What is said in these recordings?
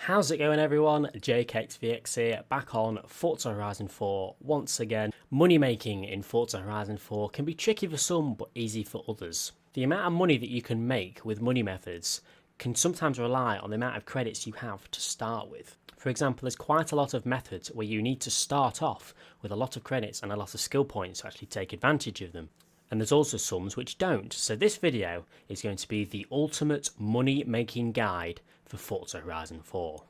How's it going everyone? JKXVX here, back on Forza Horizon 4 once again. Money making in Forza Horizon 4 can be tricky for some but easy for others. The amount of money that you can make with money methods can sometimes rely on the amount of credits you have to start with. For example, there's quite a lot of methods where you need to start off with a lot of credits and a lot of skill points to actually take advantage of them. And there's also some which don't. So this video is going to be the ultimate money making guide for Forza Horizon 4.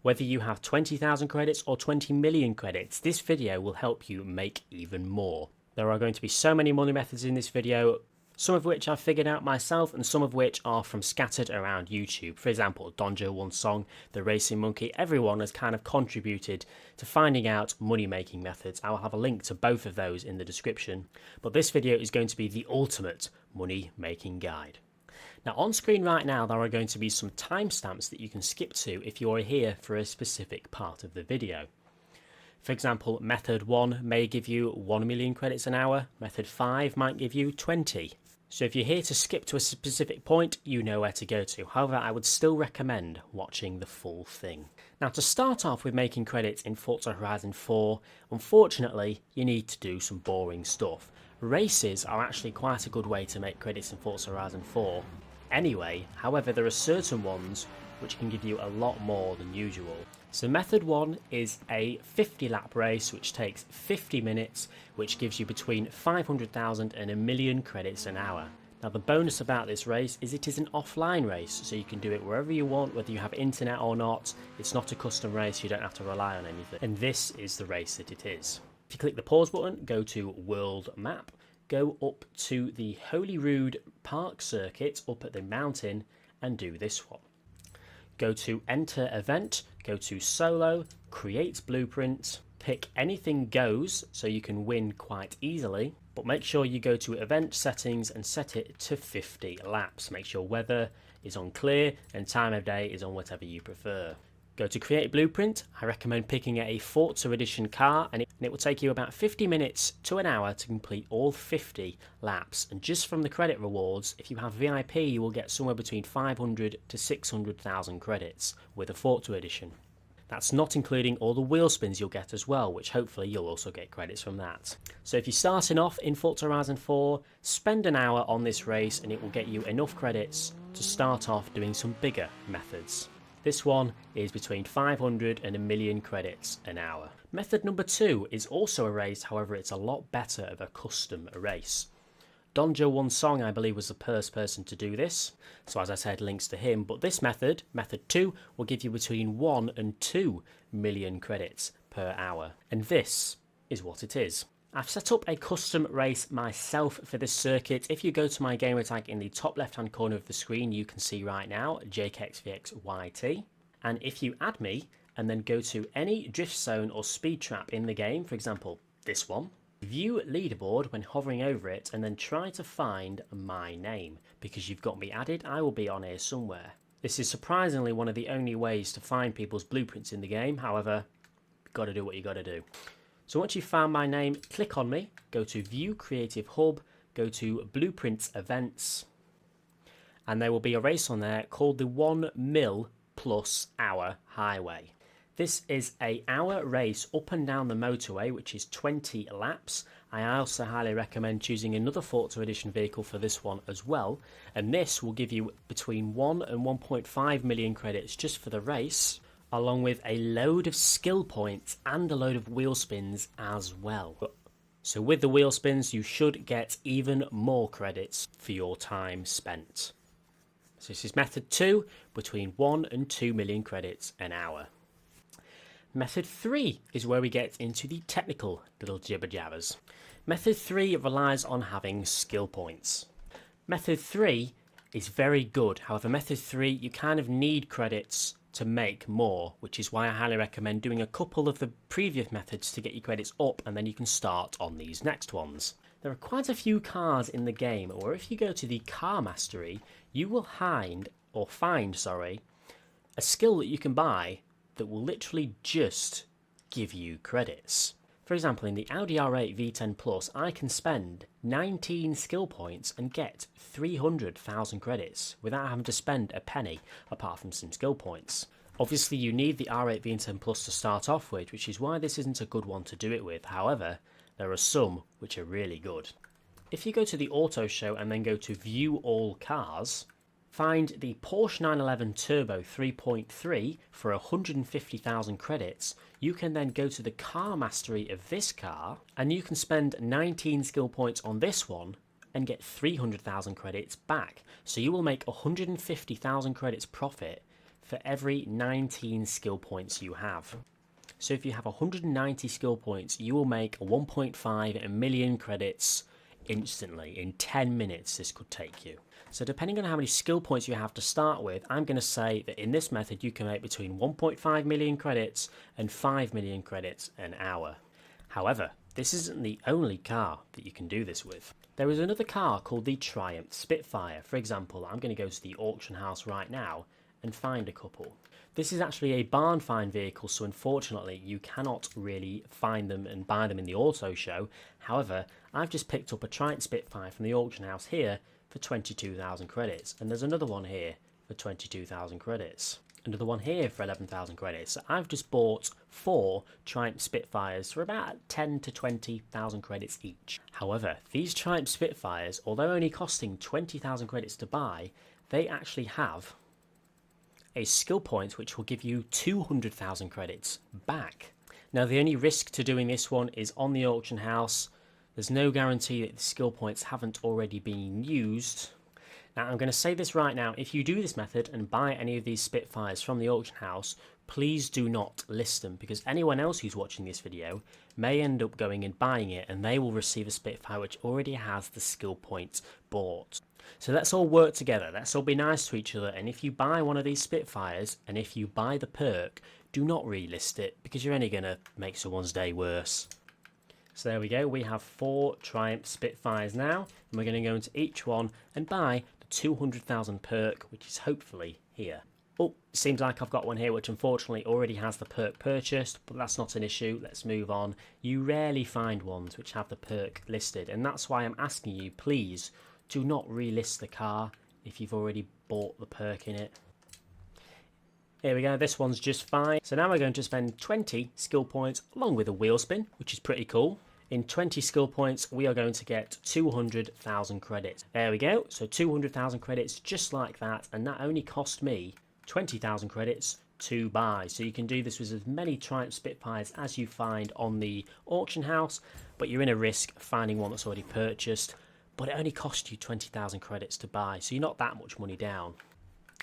Whether you have 20,000 credits or 20 million credits, this video will help you make even more. There are going to be so many money methods in this video, some of which I've figured out myself and some of which are from scattered around YouTube. For example, Donjo One Song, The Racing Monkey, everyone has kind of contributed to finding out money making methods. I will have a link to both of those in the description. But this video is going to be the ultimate money making guide. Now on screen right now there are going to be some timestamps that you can skip to if you are here for a specific part of the video. For example, method 1 may give you 1 million credits an hour, method 5 might give you 20. So if you're here to skip to a specific point, you know where to go to. However, I would still recommend watching the full thing. Now to start off with making credits in Forza Horizon 4, unfortunately you need to do some boring stuff. Races are actually quite a good way to make credits in Forza Horizon 4. Anyway, however, there are certain ones which can give you a lot more than usual. So method 1 is a 50 lap race which takes 50 minutes, which gives you between 500,000 and a million credits an hour. Now the bonus about this race is it is an offline race, so you can do it wherever you want, whether you have internet or not. It's not a custom race, you don't have to rely on anything. And this is the race that it is. If you click the pause button, go to World Map, go up to the Holyrood Park circuit up at the mountain and do this one. Go to Enter Event, go to Solo, Create Blueprint, pick Anything Goes so you can win quite easily, but make sure you go to Event Settings and set it to 50 laps. Make sure weather is on clear and time of day is on whatever you prefer. Go to Create Blueprint. I recommend picking a Forza Edition car and it will take you about 50 minutes to an hour to complete all 50 laps. And just from the credit rewards, if you have VIP, you will get somewhere between 500 to 600,000 credits with a Forza Edition. That's not including all the wheel spins you'll get as well, which hopefully you'll also get credits from that. So if you're starting off in Forza Horizon 4, spend an hour on this race and it will get you enough credits to start off doing some bigger methods. This one is between 500 and a million credits an hour. Method number 2 is also a race, however it's a lot better of a custom race. Donjo One Song I believe was the first person to do this, so as I said links to him, but this method, method 2, will give you between 1 and 2 million credits per hour. And this is what it is. I've set up a custom race myself for this circuit. If you go to my gamertag in the top left hand corner of the screen, you can see right now JKXVXYT. And if you add me and then go to any drift zone or speed trap in the game, for example this one, view leaderboard when hovering over it and then try to find my name. Because you've got me added, I will be on here somewhere. This is surprisingly one of the only ways to find people's blueprints in the game, however, you've got to do what you got to do. So once you've found my name, click on me, go to View Creative Hub, go to Blueprints Events, and there will be a race on there called the 1 mil plus hour highway. This is an hour race up and down the motorway, which is 20 laps. I also highly recommend choosing another Forza Edition vehicle for this one as well, and this will give you between 1 and 1.5 million credits just for the race, along with a load of skill points and a load of wheel spins as well. So with the wheel spins, you should get even more credits for your time spent. So this is method 2, between 1 and 2 million credits an hour. Method 3 is where we get into the technical little jibber jabbers. Method 3 relies on having skill points. Method 3 is very good, however method 3 you kind of need credits to make more, which is why I highly recommend doing a couple of the previous methods to get your credits up and then you can start on these next ones. There are quite a few cars in the game where if you go to the car mastery you will find a skill that you can buy that will literally just give you credits. For example, in the Audi R8 V10 Plus, I can spend 19 skill points and get 300,000 credits without having to spend a penny apart from some skill points. Obviously you need the R8 V10 Plus to start off with, which is why this isn't a good one to do it with. However, there are some which are really good. If you go to the auto show and then go to view all cars, find the Porsche 911 Turbo 3.3 for 150,000 credits. You can then go to the car mastery of this car and you can spend 19 skill points on this one and get 300,000 credits back. So you will make 150,000 credits profit for every 19 skill points you have. So if you have 190 skill points, you will make 1.5 million credits instantly. In 10 minutes this could take you. So depending on how many skill points you have to start with, I'm going to say that in this method you can make between 1.5 million credits and 5 million credits an hour. However, this isn't the only car that you can do this with. There is another car called the Triumph Spitfire. For example, I'm going to go to the auction house right now and find a couple. This is actually a barn find vehicle, so unfortunately you cannot really find them and buy them in the auto show. However, I've just picked up a Triumph Spitfire from the auction house here for 22,000 credits, and there's another one here for 22,000 credits. Another one here for 11,000 credits. So I've just bought 4 Triumph Spitfires for about 10 to 20,000 credits each. However, these Triumph Spitfires, although only costing 20,000 credits to buy, they actually have a skill point which will give you 200,000 credits back. Now the only risk to doing this one is on the auction house. There's no guarantee that the skill points haven't already been used. Now I'm going to say this right now, if you do this method and buy any of these Spitfires from the auction house, please do not list them, because anyone else who's watching this video may end up going and buying it and they will receive a Spitfire which already has the skill points bought. So let's all work together, let's all be nice to each other, and if you buy one of these Spitfires and if you buy the perk, do not relist it, because you're only going to make someone's day worse. So there we go, we have 4 Triumph Spitfires now, and we're going to go into each one and buy the 200,000 perk, which is hopefully here. Oh, seems like I've got one here which unfortunately already has the perk purchased, but that's not an issue, let's move on. You rarely find ones which have the perk listed, and that's why I'm asking you, please do not relist the car if you've already bought the perk in it. Here we go, this one's just fine. So now we're going to spend 20 skill points along with a wheel spin, which is pretty cool. In 20 skill points, we are going to get 200,000 credits. There we go, so 200,000 credits just like that, and that only cost me 20,000 credits to buy. So you can do this with as many Triumph Spitfires as you find on the auction house, but you're in a risk finding one that's already purchased, but it only cost you 20,000 credits to buy, so you're not that much money down.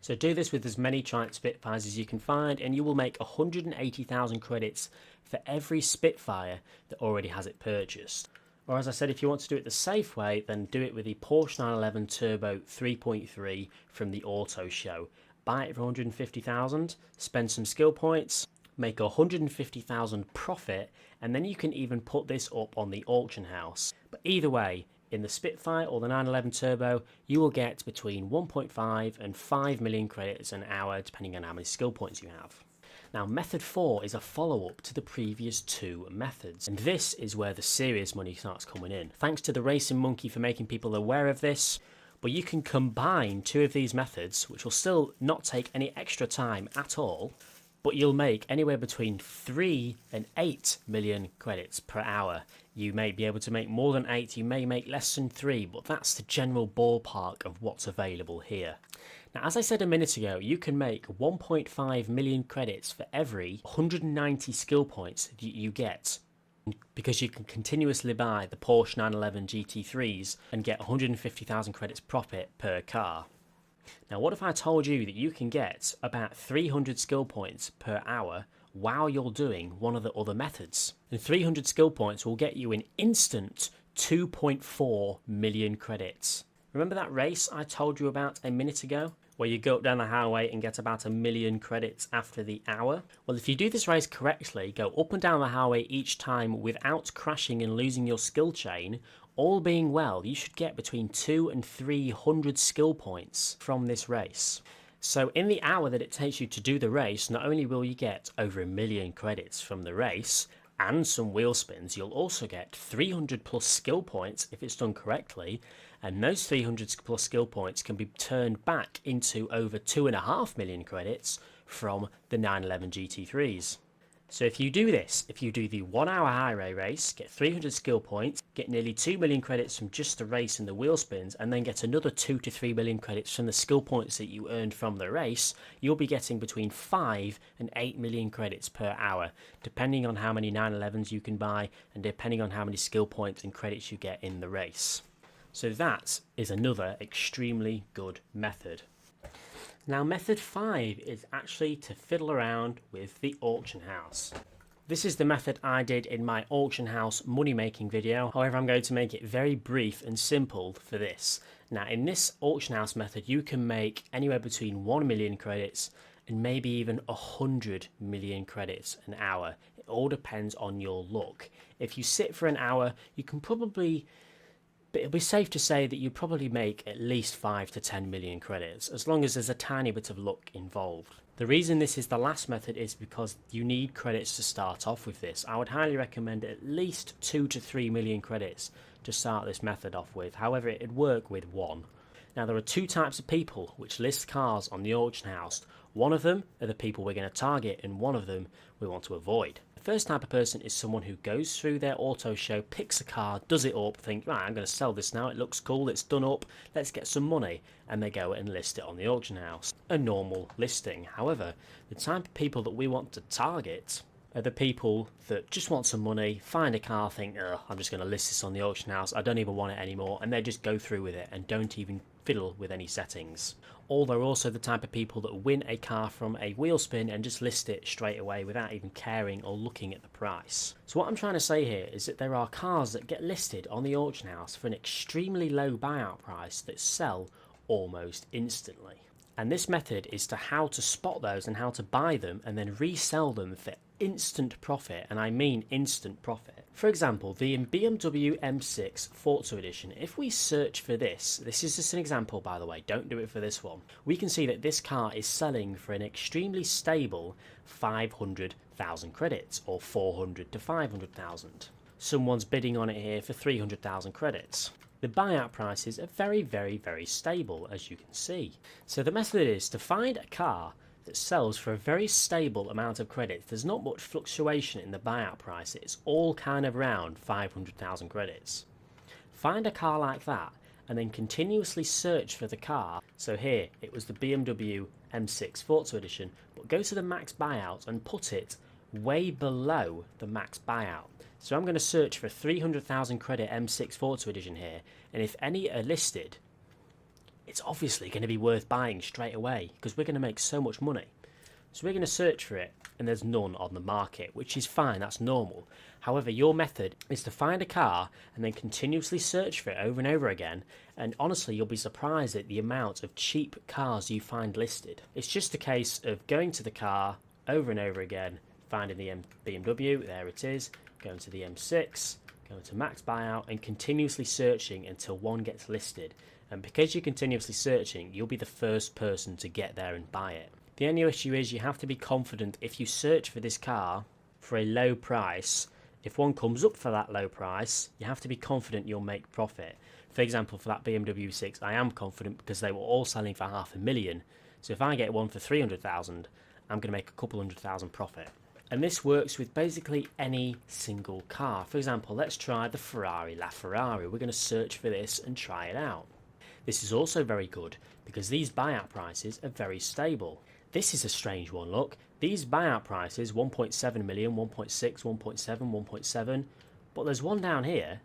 So do this with as many Triumph Spitfires as you can find, and you will make 180,000 credits for every Spitfire that already has it purchased. Or as I said, if you want to do it the safe way, then do it with the Porsche 911 Turbo 3.3 from the auto show. Buy it for 150,000, spend some skill points, make 150,000 profit, and then you can even put this up on the auction house. But either way, in the Spitfire or the 911 Turbo, you will get between 1.5 and 5 million credits an hour, depending on how many skill points you have. Now, method 4 is a follow-up to the previous 2 methods, and this is where the serious money starts coming in. Thanks to the Racing Monkey for making people aware of this, but you can combine 2 of these methods, which will still not take any extra time at all, but you'll make anywhere between 3 and 8 million credits per hour. You may be able to make more than 8, you may make less than 3, but that's the general ballpark of what's available here. Now, as I said a minute ago, you can make 1.5 million credits for every 190 skill points that you get, because you can continuously buy the Porsche 911 GT3s and get 150,000 credits profit per car. Now, what if I told you that you can get about 300 skill points per hour while you're doing one of the other methods? And 300 skill points will get you an instant 2.4 million credits. Remember that race I told you about a minute ago, where you go up down the highway and get about 1 million credits after the hour? Well, if you do this race correctly, go up and down the highway each time without crashing and losing your skill chain, all being well, you should get between 200 and 300 skill points from this race. So in the hour that it takes you to do the race, not only will you get over 1 million credits from the race and some wheel spins, you'll also get 300 plus skill points if it's done correctly, and those 300 plus skill points can be turned back into over 2.5 million credits from the 911 GT3s. So if you do this, if you do the 1 hour highway race, get 300 skill points, get nearly 2 million credits from just the race and the wheel spins, and then get another 2 to 3 million credits from the skill points that you earned from the race, you'll be getting between 5 and 8 million credits per hour, depending on how many 911s you can buy and depending on how many skill points and credits you get in the race. So that is another extremely good method. Now method 5 is actually to fiddle around with the auction house. This is the method I did in my auction house money making video, however I'm going to make it very brief and simple for this. Now in this auction house method you can make anywhere between 1 million credits and maybe even 100 million credits an hour. It all depends on your luck. If you sit for an hour you can probably... But it'll be safe to say that you probably make at least 5 to 10 million credits, as long as there's a tiny bit of luck involved. The reason this is the last method is because you need credits to start off with this. I would highly recommend at least 2 to 3 million credits to start this method off with. However, it'd work with 1. Now there are 2 types of people which list cars on the auction house. One of them are the people we're going to target and one of them we want to avoid. The first type of person is someone who goes through their auto show, picks a car, does it up, think, right, I'm going to sell this now, it looks cool, it's done up, let's get some money, and they go and list it on the auction house. A normal listing. However, the type of people that we want to target are the people that just want some money, find a car, think, I'm just going to list this on the auction house, I don't even want it anymore, and they just go through with it and don't even fiddle with any settings. Or they're also the type of people that win a car from a wheel spin and just list it straight away without even caring or looking at the price. So what I'm trying to say here is that there are cars that get listed on the auction house for an extremely low buyout price that sell almost instantly. And this method is to how to spot those and how to buy them and then resell them for instant profit, and I mean instant profit. For example, the BMW M6 Forza edition, if we search for this is just an example by the way, don't do it for this one, we can see that this car is selling for an extremely stable 500,000 credits, or 400 to 500,000. Someone's bidding on it here for 300,000 credits. The buyout prices are very, very, very stable, as you can see. So the method is to find a car that sells for a very stable amount of credits. There's not much fluctuation in the buyout price. It's all kind of around 500,000 credits. Find a car like that and then continuously search for the car. So here it was the BMW M6 Forza edition, but go to the max buyout and put it way below the max buyout. So I'm going to search for 300,000 credit M6 Forza edition here, and if any are listed, it's obviously going to be worth buying straight away because we're going to make so much money. So we're going to search for it and there's none on the market, which is fine, that's normal. However, your method is to find a car and then continuously search for it over and over again, and honestly you'll be surprised at the amount of cheap cars you find listed. It's just a case of going to the car over and over again, finding the BMW, there it is, going to the M6, going to max buyout and continuously searching until one gets listed. And because you're continuously searching, you'll be the first person to get there and buy it. The only issue is you have to be confident if you search for this car for a low price, if one comes up for that low price, you have to be confident you'll make profit. For example, for that BMW 6, I am confident because they were all selling for 500,000. So if I get one for 300,000, I'm going to make a couple 100,000 profit. And this works with basically any single car. For example, let's try the Ferrari LaFerrari. We're going to search for this and try it out. This is also very good because these buyout prices are very stable. This is a strange one, look. These buyout prices, 1.7 million, 1.6, 1.7, 1.7, but there's one down here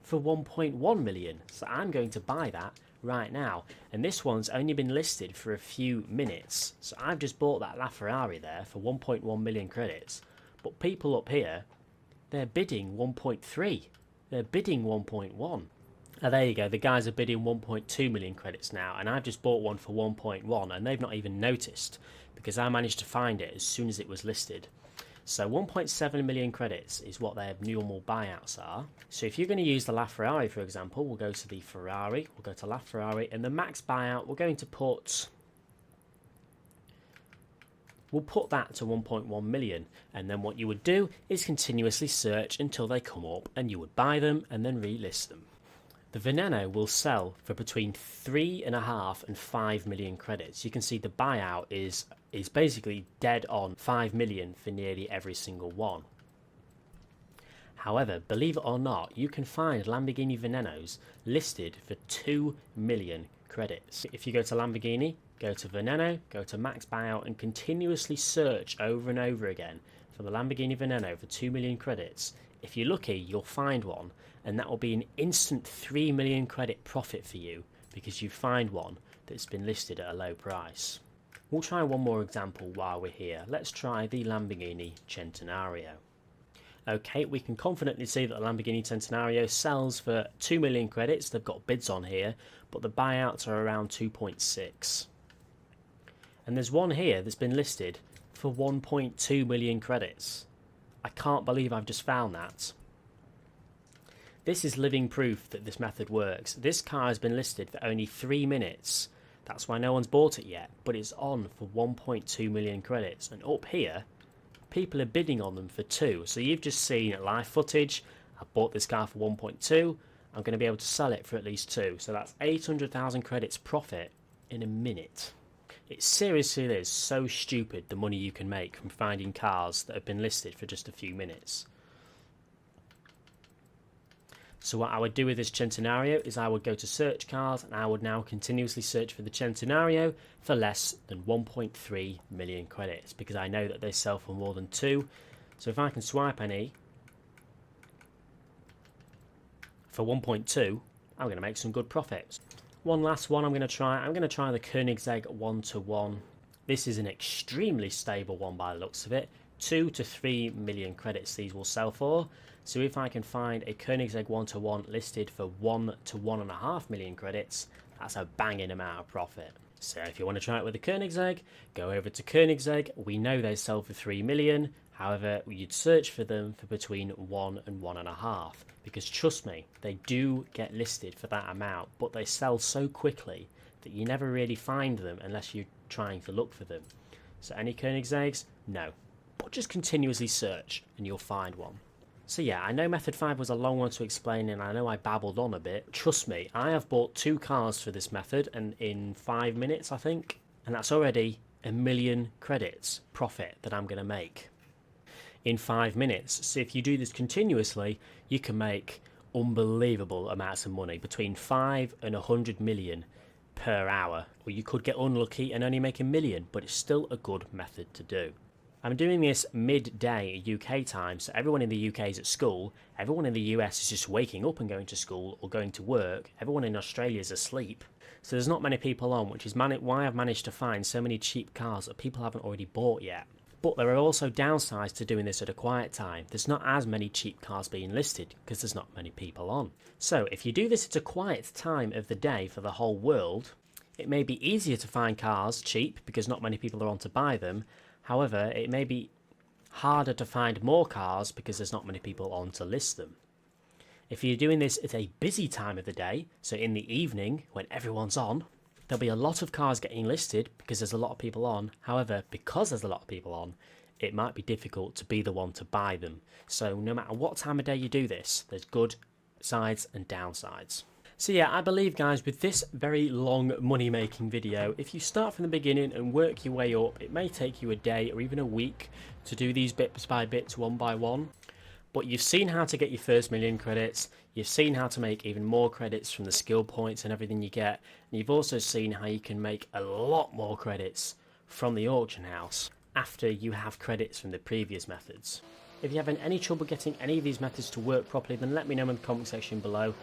for 1.1 million. So I'm going to buy that right now. And this one's only been listed for a few minutes. So I've just bought that LaFerrari there for 1.1 million credits. But people up here, they're bidding 1.3. They're bidding 1.1. There you go, the guys are bidding 1.2 million credits now, and I've just bought one for 1.1, and they've not even noticed because I managed to find it as soon as it was listed. So 1.7 million credits is what their normal buyouts are. So if you're going to use the LaFerrari, for example, we'll go to the Ferrari, we'll go to LaFerrari, and the max buyout, we're going to put... We'll put that to 1.1 million, and then what you would do is continuously search until they come up, and you would buy them and then relist them. The Veneno will sell for between 3.5 and 5 million credits. You can see the buyout is is basically dead on 5 million for nearly every single one. However, believe it or not, you can find Lamborghini Venenos listed for 2 million credits. If you go to Lamborghini, go to Veneno, go to Max Buyout and continuously search over and over again for the Lamborghini Veneno for 2 million credits, if you're lucky, you'll find one, and that will be an instant 3 million credit profit for you because you find one that's been listed at a low price. We'll try one more example while we're here. Let's try the Lamborghini Centenario. Okay, we can confidently see that the Lamborghini Centenario sells for 2 million credits. They've got bids on here, but the buyouts are around 2.6. And there's one here that's been listed for 1.2 million credits. I can't believe I've just found that. This is living proof that this method works. This car has been listed for only 3 minutes. That's why no one's bought it yet, but it's on for 1.2 million credits. And up here, people are bidding on them for 2. So you've just seen live footage. I bought this car for 1.2. I'm going to be able to sell it for at least 2. So that's 800,000 credits profit in a minute. It seriously is so stupid the money you can make from finding cars that have been listed for just a few minutes. So what I would do with this Centenario is I would go to search cars and I would now continuously search for the Centenario for less than 1.3 million credits because I know that they sell for more than 2. So if I can swipe any for 1.2, I'm going to make some good profits. One last one I'm going to try. I'm going to try the Koenigsegg 1-to-1. This is an extremely stable one by the looks of it. 2 to 3 million credits these will sell for. So if I can find a Koenigsegg 1-to-1 listed for 1 to 1.5 million credits, that's a banging amount of profit. So if you want to try it with a Koenigsegg, go over to Koenigsegg. We know they sell for 3 million. However, you'd search for them for between 1 and 1.5. Because trust me, they do get listed for that amount, but they sell so quickly that you never really find them unless you're trying to look for them. So any Koenigsegg's? No. But just continuously search and you'll find one. So yeah, I know method 5 was a long one to explain and I know I babbled on a bit. Trust me, I have bought 2 cars for this method and in 5 minutes I think. And that's already 1 million credits profit that I'm going to make in 5 minutes. So if you do this continuously, you can make unbelievable amounts of money, between 5 and 100 million per hour. Or you could get unlucky and only make 1 million, but it's still a good method to do. I'm doing this midday UK time, so everyone in the UK is at school, everyone in the US is just waking up and going to school or going to work, everyone in Australia is asleep, so there's not many people on, which is why I've managed to find so many cheap cars that people haven't already bought yet. But there are also downsides to doing this at a quiet time. There's not as many cheap cars being listed because there's not many people on. So if you do this at a quiet time of the day for the whole world, it may be easier to find cars cheap because not many people are on to buy them. However, it may be harder to find more cars because there's not many people on to list them. If you're doing this at a busy time of the day, so in the evening when everyone's on, there'll be a lot of cars getting listed because there's a lot of people on. However, because there's a lot of people on, it might be difficult to be the one to buy them. So no matter what time of day you do this, there's good sides and downsides. So yeah, I believe guys, with this very long money making video, if you start from the beginning and work your way up, it may take you a day or even a week to do these bits by bits, one by one. But you've seen how to get your first 1 million credits, you've seen how to make even more credits from the skill points and everything you get, and you've also seen how you can make a lot more credits from the auction house after you have credits from the previous methods. If you're having any trouble getting any of these methods to work properly, then let me know in the comment section below.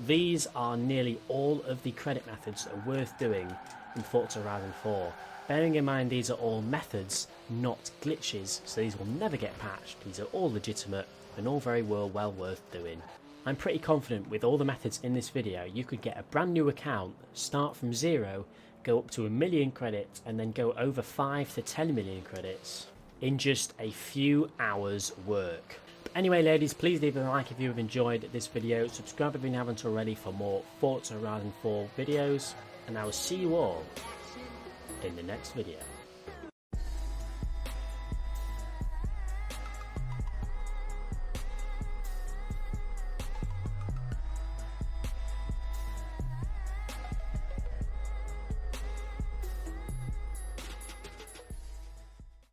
These are nearly all of the credit methods that are worth doing in Forza Horizon 4. Bearing in mind these are all methods, not glitches, so these will never get patched. These are all legitimate and all very well worth doing. I'm pretty confident with all the methods in this video, you could get a brand new account, start from 0, go up to 1 million credits, and then go over 5 to 10 million credits in just a few hours work. But anyway ladies, please leave a like if you have enjoyed this video, subscribe if you haven't already for more Forza Horizon 4 videos, and I will see you all in the next video.